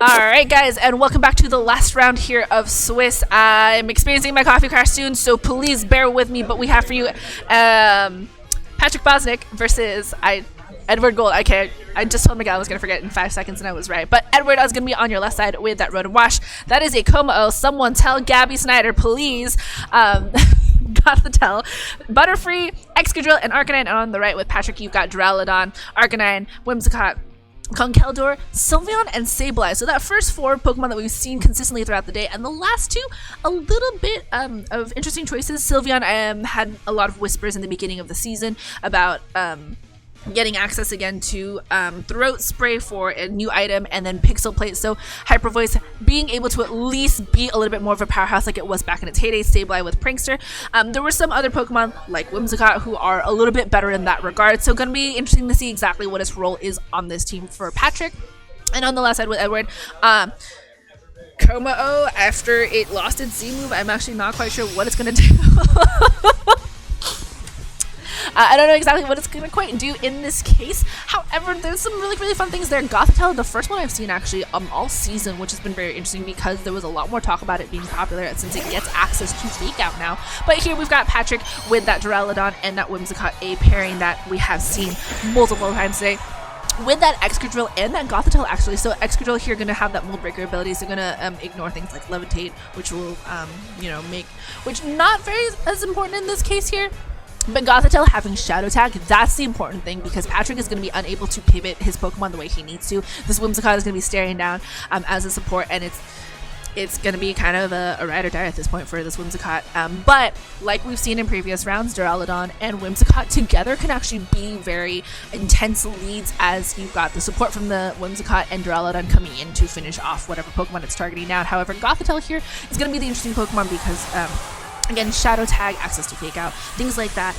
Alright guys, and welcome back to the last round here of Swiss. I'm experiencing my coffee crash soon, so please bear with me, but we have for you Patrick Bosnick versus Edward Gold. I just told Miguel I was going to forget in 5 seconds and I was right. But Edward, I was going to be on your left side with that road and wash. That is a Como. Someone tell Gabby Snyder, please. Got the tell. Butterfree, Excadrill, and Arcanine. And on the right with Patrick, you've got Duraludon, Arcanine, Whimsicott, Conkeldurr, Sylveon, and Sableye. So that first 4 Pokemon that we've seen consistently throughout the day, and the last 2, a little bit of interesting choices. Sylveon had a lot of whispers in the beginning of the season about getting access again to Throat Spray for a new item, and then Pixel Plate. So Hyper Voice being able to at least be a little bit more of a powerhouse like it was back in its heyday. Sableye with Prankster. There were some other Pokemon like Whimsicott who are a little bit better in that regard. So gonna be interesting to see exactly what its role is on this team for Patrick. And on the left side with Edward, Como, after it lost its Z move, I'm actually not quite sure what it's gonna do. I don't know exactly what it's going to quite do in this case. However, there's some really, really fun things there. Gothitelle, the first one I've seen actually all season, which has been very interesting because there was a lot more talk about it being popular since it gets access to Fake Out now. But here we've got Patrick with that Duraludon and that Whimsicott, a pairing that we have seen multiple times today. With that Excadrill and that Gothitelle actually. So Excadrill here going to have that Mold Breaker ability, so going to ignore things like Levitate, which will, which not very as important in this case here. But Gothitelle having Shadow Tag, that's the important thing because Patrick is going to be unable to pivot his Pokemon the way he needs to. This Whimsicott is going to be staring down as a support, and it's going to be kind of a ride or die at this point for this Whimsicott. But like we've seen in previous rounds, Duraludon and Whimsicott together can actually be very intense leads as you've got the support from the Whimsicott and Duraludon coming in to finish off whatever Pokemon it's targeting down. However, Gothitelle here is going to be the interesting Pokemon because again, Shadow Tag, access to Fake Out, things like that,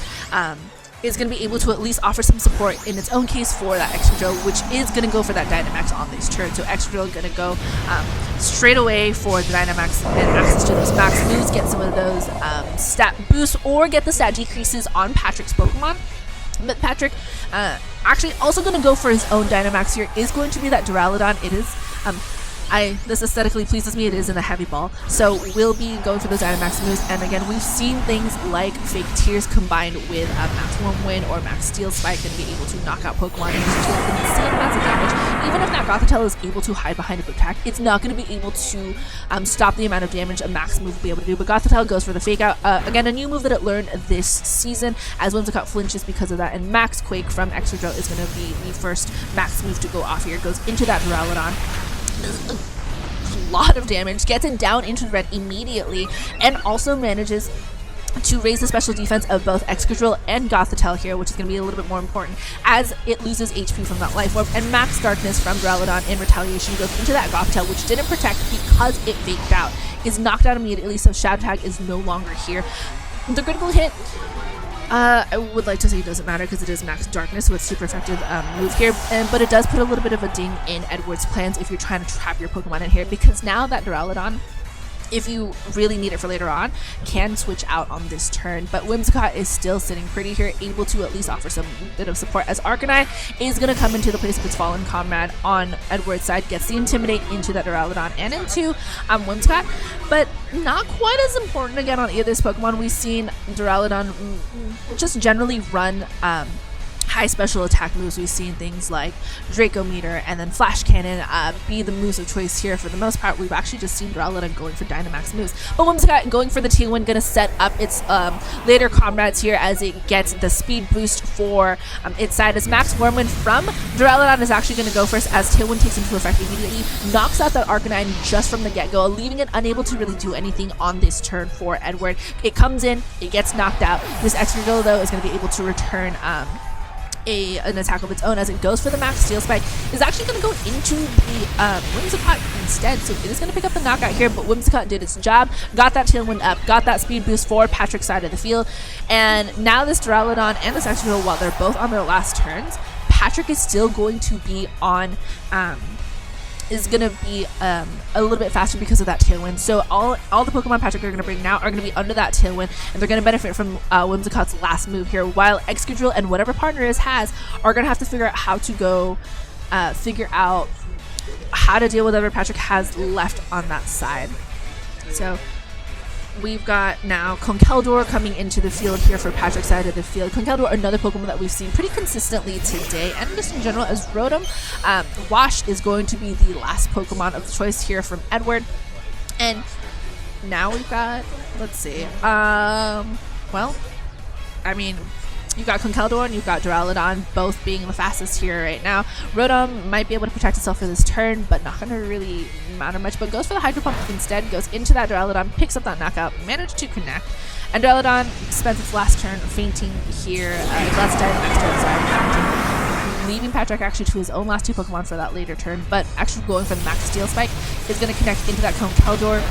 is going to be able to at least offer some support in its own case for that Excadrill, which is going to go for that Dynamax on this turn. So Excadrill is going to go straight away for the Dynamax and access to those max moves, get some of those stat boosts, or get the stat decreases on Patrick's Pokemon. But Patrick actually also going to go for his own Dynamax here, is going to be that Duraludon. It is this aesthetically pleases me. It is in the heavy ball, so we'll be going for those Dynamax moves. And again, we've seen things like Fake Tears combined with Max Whirlwind or Max Steel Spike and be able to knock out Pokemon and deal insane amounts of damage. Even if that Gothitelle is able to hide behind a quick attack, it's not going to be able to stop the amount of damage a Max move will be able to do. But Gothitelle goes for the Fake Out. Again, a new move that it learned this season as Whimsicott flinches because of that. And Max Quake from Excadrill is going to be the first Max move to go off here. It goes into that Duraludon. A lot of damage, gets it down into the red immediately, and also manages to raise the special defense of both Excadrill and Gothitelle here, which is going to be a little bit more important as it loses HP from that Life Orb. And Max Darkness from Duraludon in retaliation goes into that Gothitelle, which didn't protect because it faked out, is knocked out immediately, so Shadow Tag is no longer here. The critical hit, I would like to say it doesn't matter because it is Max Darkness, so it's super effective move here, but it does put a little bit of a ding in Edward's plans if you're trying to trap your Pokemon in here, because now that Duraludon, if you really need it for later on, can switch out on this turn. But Whimsicott is still sitting pretty here, able to at least offer some bit of support as Arcanine is going to come into the place of its fallen comrade on Edward's side, gets the Intimidate into that Duraludon and into Whimsicott, but not quite as important again on either this Pokemon. We've seen Duraludon just generally run high special attack moves. We've seen things like Draco Meter and then Flash Cannon be the moves of choice here. For the most part, we've actually just seen Duraludon going for Dynamax moves. But Whimsicott going for the Tailwind, going to set up its later comrades here as it gets the speed boost for its side. As Max Whirlwind from Duraludon is actually going to go first as Tailwind takes into effect immediately, knocks out that Arcanine just from the get-go, leaving it unable to really do anything on this turn for Edward. It comes in, it gets knocked out. This Excadrill, though, is going to be able to return an attack of its own as it goes for the Max Steel Spike. Is actually going to go into the Whimsicott instead, so it is going to pick up the knockout here, but Whimsicott did its job, got that Tailwind up, got that speed boost for Patrick's side of the field, and now this Duraludon and this Excadrill, while they're both on their last turns, Patrick is still going to be on is going to be a little bit faster because of that Tailwind. So all the Pokemon Patrick are going to bring now are going to be under that Tailwind, and they're going to benefit from Whimsicott's last move here, while Excadrill and whatever partner it has are going to have to figure out how to go how to deal with whatever Patrick has left on that side. So we've got now Conkeldurr coming into the field here for Patrick's side of the field. Conkeldurr, another Pokemon that we've seen pretty consistently today, and just in general as Rotom. Wash is going to be the last Pokemon of choice here from Edward. And now we've got, let's see, well, I mean, you've got Conkeldurr and you've got Duraludon both being the fastest here right now. Rotom might be able to protect itself for this turn, but not going to really matter much. But goes for the Hydro Pump instead, goes into that Duraludon, picks up that knockout, managed to connect. And Duraludon spends its last turn fainting here, last turn, fainting, leaving Patrick actually to his own last 2 Pokemon for that later turn, but actually going for the Max Steel Spike is going to connect into that Conkeldurr.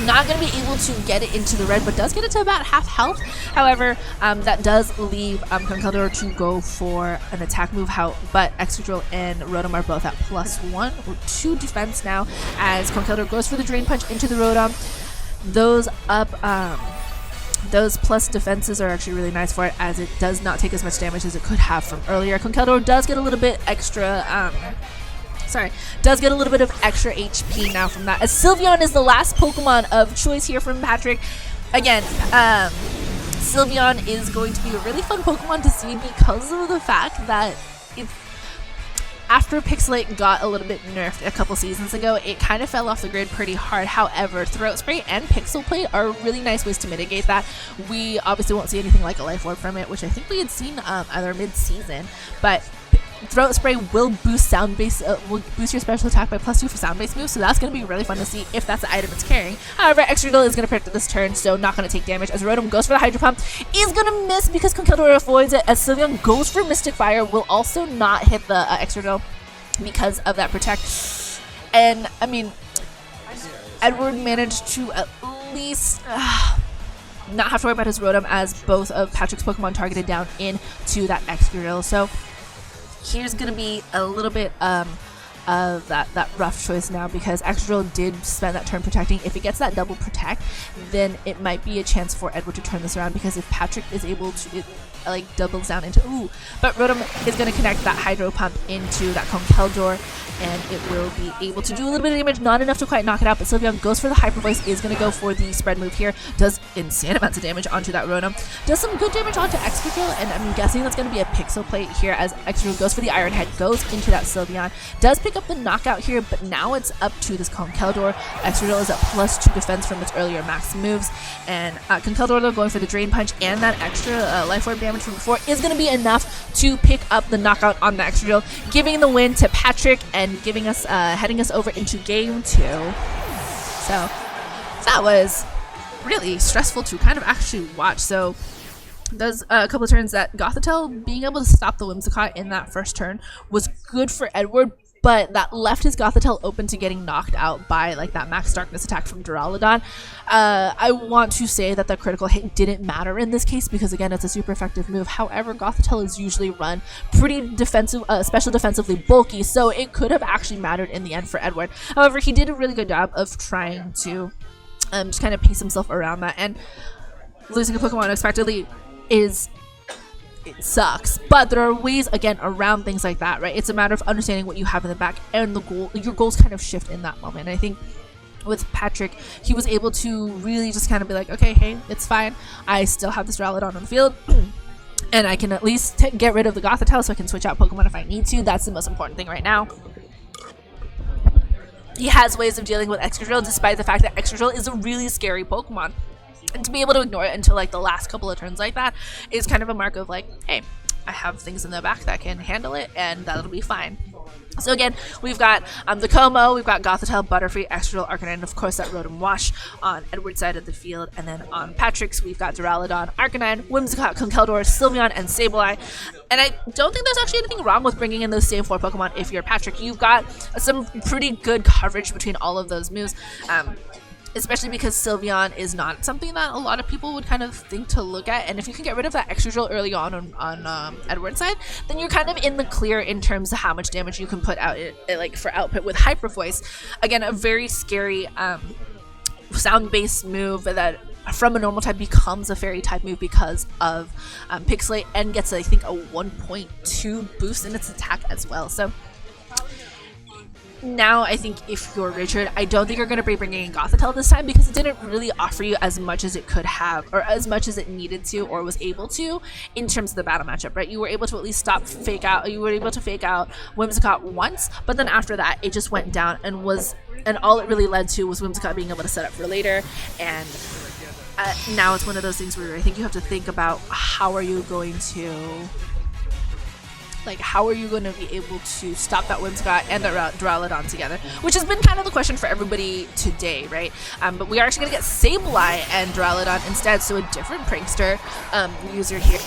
Not going to be able to get it into the red, but does get it to about half health. However, that does leave Conkeldurr to go for an attack move, but Excadrill and Rotom are both at +1 or 2 defense now, as Conkeldurr goes for the Drain Punch into the Rotom. Those plus defenses are actually really nice for it, as it does not take as much damage as it could have from earlier. Conkeldurr does get a little bit extra does get a little bit of extra HP now from that, as Sylveon is the last Pokemon of choice here from Patrick. Again, Sylveon is going to be a really fun Pokemon to see because of the fact that after Pixelate got a little bit nerfed a couple seasons ago, it kind of fell off the grid pretty hard. However, Throat Spray and Pixel Plate are really nice ways to mitigate that. We obviously won't see anything like a Life Orb from it, which I think we had seen either mid-season, but Throat Spray will boost will boost your special attack by +2 for sound-based moves, so that's going to be really fun to see if that's the item it's carrying. However, Excadrill is going to protect this turn, so not going to take damage, as Rotom goes for the Hydro Pump, is going to miss because Conkeldurr avoids it, as Sylveon goes for Mystic Fire, will also not hit the Excadrill because of that protect. And, I mean, Edward managed to at least not have to worry about his Rotom, as both of Patrick's Pokemon targeted down into that Excadrill. So here's going to be a little bit of that rough choice now, because Excadrill did spend that turn protecting. If it gets that double protect, then it might be a chance for Edward to turn this around, because if Patrick is able to, it doubles down into but Rotom is going to connect that Hydro Pump into that Conkeldurr, and it will be able to do a little bit of damage, not enough to quite knock it out, but Sylveon goes for the Hyper Voice, is going to go for the spread move here, does insane amounts of damage onto that Rotom, does some good damage onto Excadrill, and I'm guessing that's going to be a Pixel Plate here, as Excadrill goes for the Iron Head, goes into that Sylveon, does pick up the knockout here, but now it's up to this Conkeldurr. Excadrill is at +2 defense from its earlier max moves, and Conkeldurr, though, going for the Drain Punch and that extra Life Orb damage from before is going to be enough to pick up the knockout on the Excadrill, giving the win to Patrick and giving us heading us over into game 2. So that was really stressful to kind of actually watch. So there's a couple of turns that Gothitelle being able to stop the Whimsicott in that first turn was good for Edward, but that left his Gothitelle open to getting knocked out by that Max Darkness attack from Duraludon. I want to say that the critical hit didn't matter in this case, because again, it's a super effective move. However, Gothitelle is usually run pretty defensive, special defensively bulky, so it could have actually mattered in the end for Edward. However, he did a really good job of trying to just kind of pace himself around that, and losing a Pokemon unexpectedly it sucks, but there are ways, again, around things like that, right? It's a matter of understanding what you have in the back, and your goals kind of shift in that moment. And I think with Patrick, he was able to really just kind of be like, okay, hey, it's fine. I still have this Duraludon on the field, and I can at least get rid of the Gothitelle so I can switch out Pokemon if I need to. That's the most important thing right now. He has ways of dealing with Excadrill, despite the fact that Excadrill is a really scary Pokemon. And to be able to ignore it until the last couple of turns like that is kind of a mark of hey, I have things in the back that can handle it, and that'll be fine. So again, we've got the Como, we've got Gothitelle, Butterfree, Excadrill, Arcanine, and of course that Rotom Wash on Edward's side of the field. And then on Patrick's, we've got Duraludon, Arcanine, Whimsicott, Conkeldurr, Sylveon, and Sableye. And I don't think there's actually anything wrong with bringing in those same 4 Pokemon if you're Patrick. You've got some pretty good coverage between all of those moves. Especially because Sylveon is not something that a lot of people would kind of think to look at, and if you can get rid of that Excadrill early on Edward's side, then you're kind of in the clear in terms of how much damage you can put out for output with Hyper Voice. Again, a very scary sound-based move that from a normal type becomes a fairy type move because of Pixelate, and gets I think a 1.2 boost in its attack as well. So Now I think if you're Richard, I don't think you're going to be bringing in Gothitelle this time because it didn't really offer you as much as it could have, or as much as it needed to, or was able to, in terms of the battle matchup, right? You were able to at least fake out. You were able to fake out Whimsicott once, but then after that, it just went down and all it really led to was Whimsicott being able to set up for later. And now it's one of those things where I think you have to think about how are you going to be able to stop that Whimsicott and that Duraludon together, which has been kind of the question for everybody today, right? But we are actually going to get Sableye and Duraludon instead, so a different prankster user here.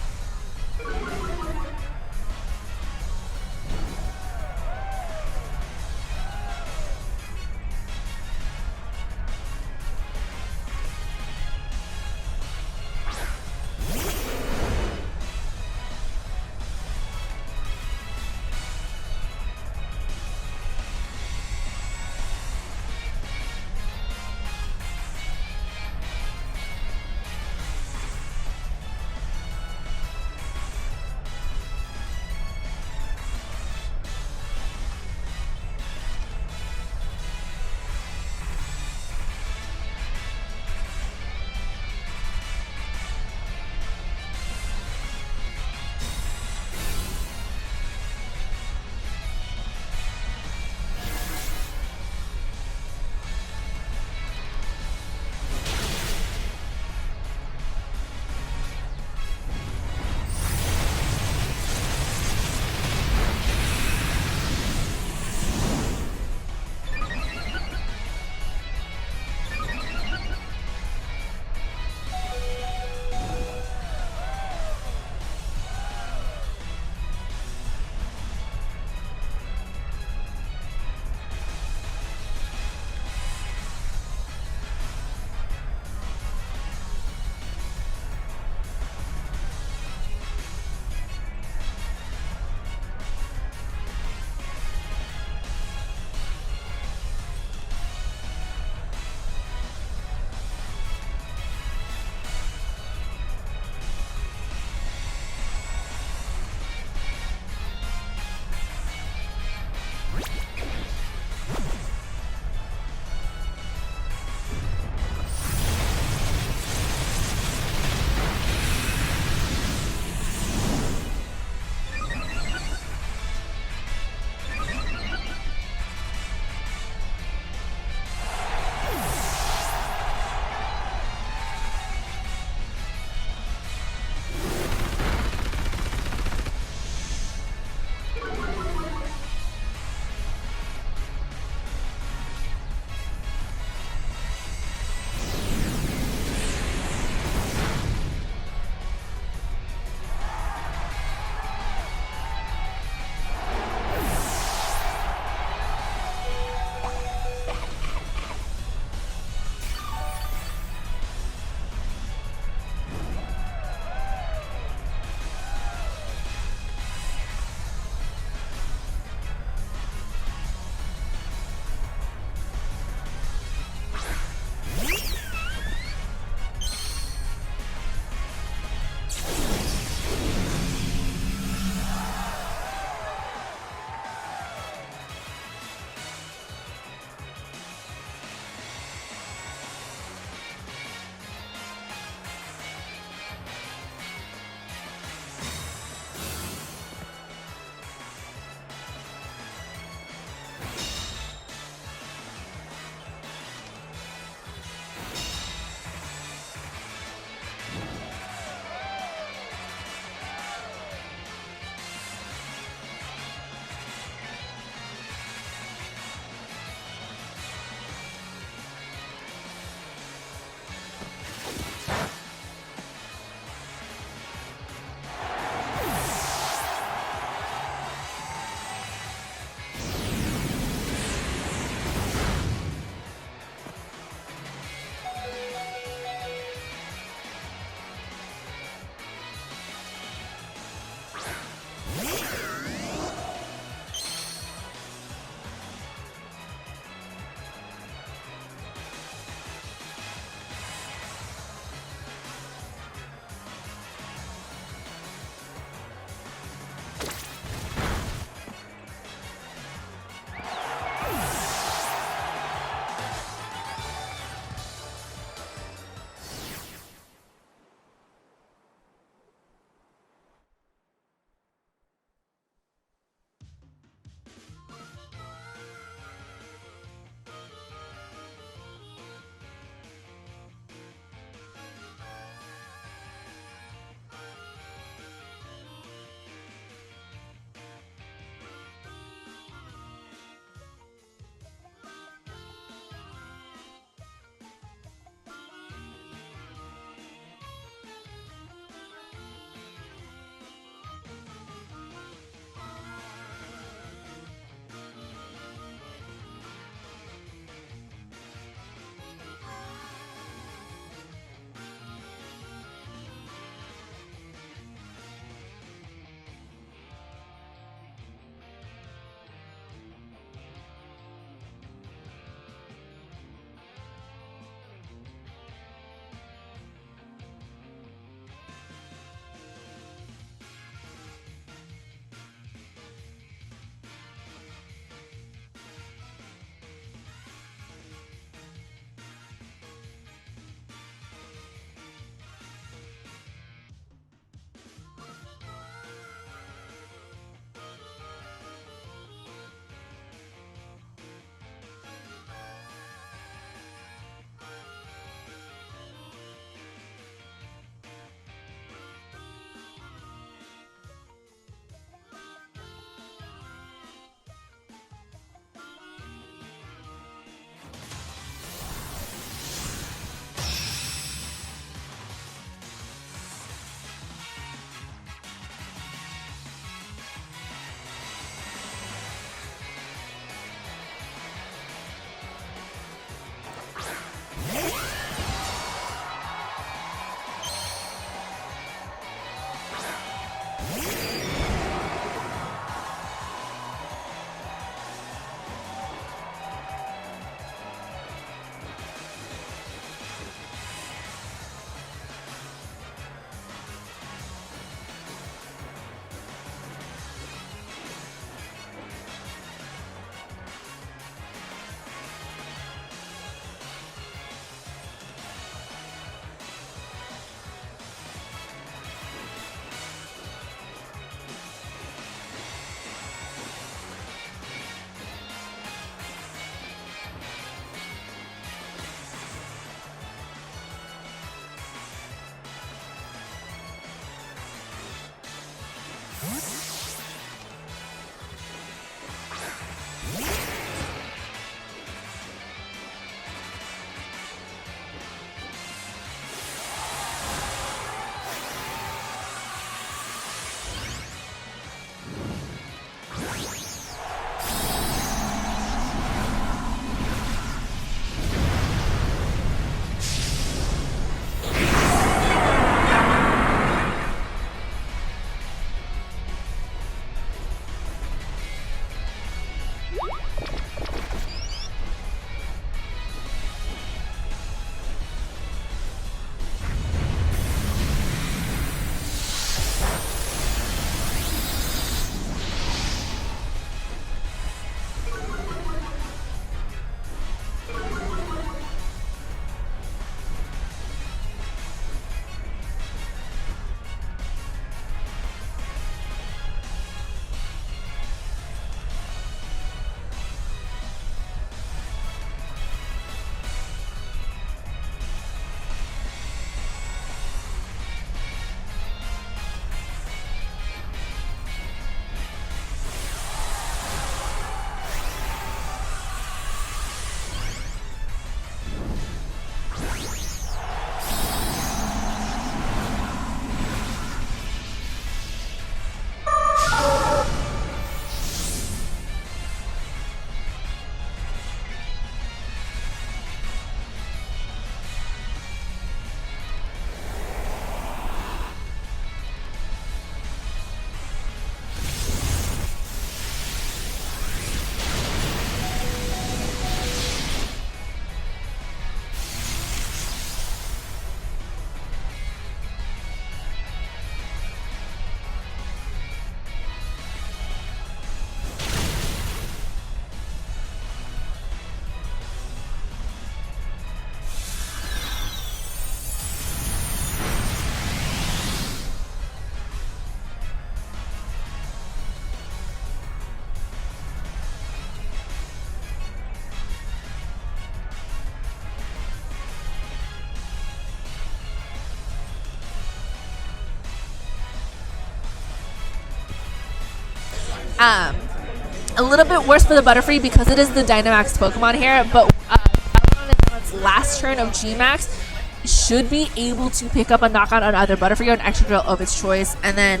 A little bit worse for the Butterfree because it is the Dynamax Pokemon here, but on its last turn of G-Max should be able to pick up a knockout on either Butterfree or an extra drill of its choice, and then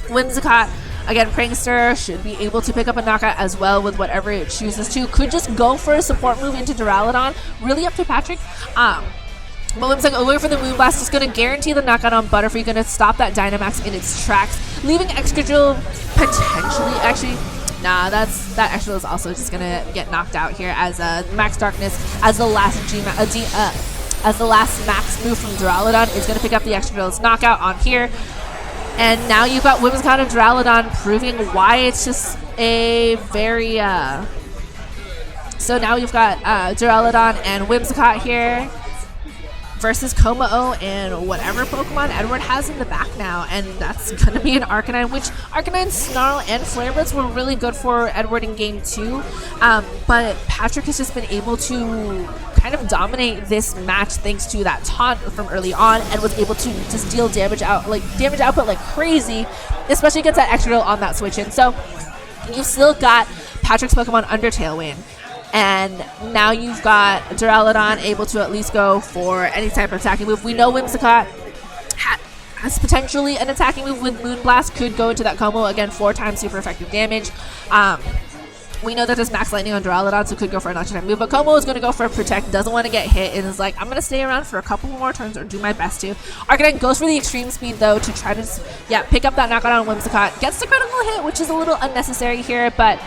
Whimsicott, again, Prankster should be able to pick up a knockout as well with whatever it chooses to. Could just go for a support move into Duraludon, really up to Patrick. But Whimsicott away for the Moonblast is going to guarantee the knockout on Butterfree, going to stop that Dynamax in its tracks, leaving Excadrill potentially, actually, nah, that Excadrill is also just going to get knocked out here as Max Darkness, as the last as the last Max move from Duraludon is going to pick up the Excadrill's knockout on here. And now you've got Whimsicott and Duraludon proving why it's just a very, so now you've got Duraludon and Whimsicott here versus Kommo and whatever Pokemon Edward has in the back now, and that's going to be an Arcanine, which Arcanine, Snarl, and Flare Blitz were really good for Edward in Game 2, but Patrick has just been able to kind of dominate this match thanks to that taunt from early on, and was able to just deal damage output like crazy, especially against that extra drill on that switch in. So you've still got Patrick's Pokemon under Tailwind, and now you've got Duraludon able to at least go for any type of attacking move. We know Whimsicott has potentially an attacking move with Moonblast, could go into that combo, again, 4 times super effective damage. We know that there's Max Lightning on Duraludon, so could go for a Nocturne move, but Como is going to go for a Protect, doesn't want to get hit, and is like, I'm going to stay around for a couple more turns or do my best to. Arcanine goes for the Extreme Speed, though, to try to, pick up that knockout on Whimsicott. Gets the critical hit, which is a little unnecessary here, but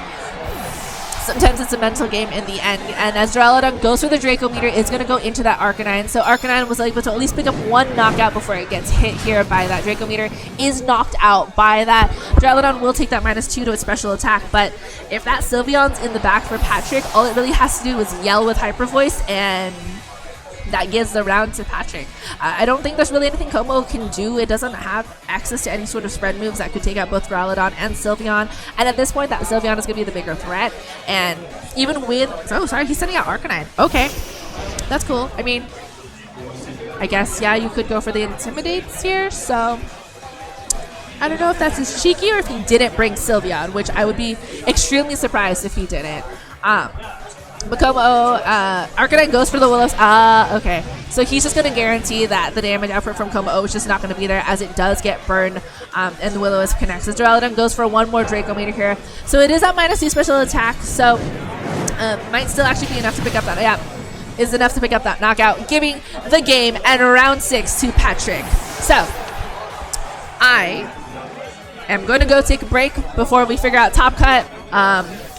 sometimes it's a mental game in the end. And as Duraludon goes for the Draco Meter, it's going to go into that Arcanine. So Arcanine was able to at least pick up one knockout before it gets hit here by that Draco Meter. Is knocked out by that. Duraludon will take that -2 to its special attack, but if that Sylveon's in the back for Patrick, all it really has to do is yell with Hyper Voice, and that gives the round to Patrick. I don't think there's really anything Como can do. It doesn't have access to any sort of spread moves that could take out both Duraludon and Sylveon. And at this point, that Sylveon is going to be the bigger threat. And even with... Oh, sorry, he's sending out Arcanine. Okay. That's cool. I mean, I guess, yeah, you could go for the Intimidates here. So I don't know if that's as cheeky or if he didn't bring Sylveon, which I would be extremely surprised if he didn't. But Como, Arcanine goes for the Willows. Okay. So he's just going to guarantee that the damage output from Como is just not going to be there, as it does get burned, and the Willows connects. As Duraludon goes for one more Draco Meter here. So it is at -2 special attack, so might still actually be enough to pick up that. Yeah, is enough to pick up that knockout, giving the game and round 6 to Patrick. So I am going to go take a break before we figure out Top Cut.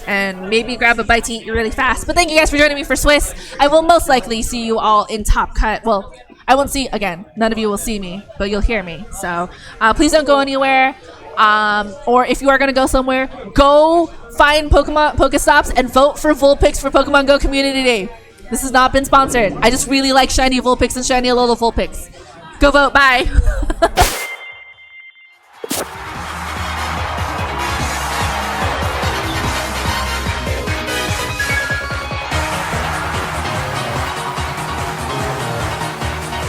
And maybe grab a bite to eat really fast. But thank you guys for joining me for Swiss. I will most likely see you all in Top Cut. Well, I won't see, again, none of you will see me, but you'll hear me. So please don't go anywhere. Or if you are going to go somewhere, go find Pokestops and vote for Vulpix for Pokemon Go Community Day. This has not been sponsored. I just really like shiny Vulpix and shiny Alola Vulpix. Go vote. Bye.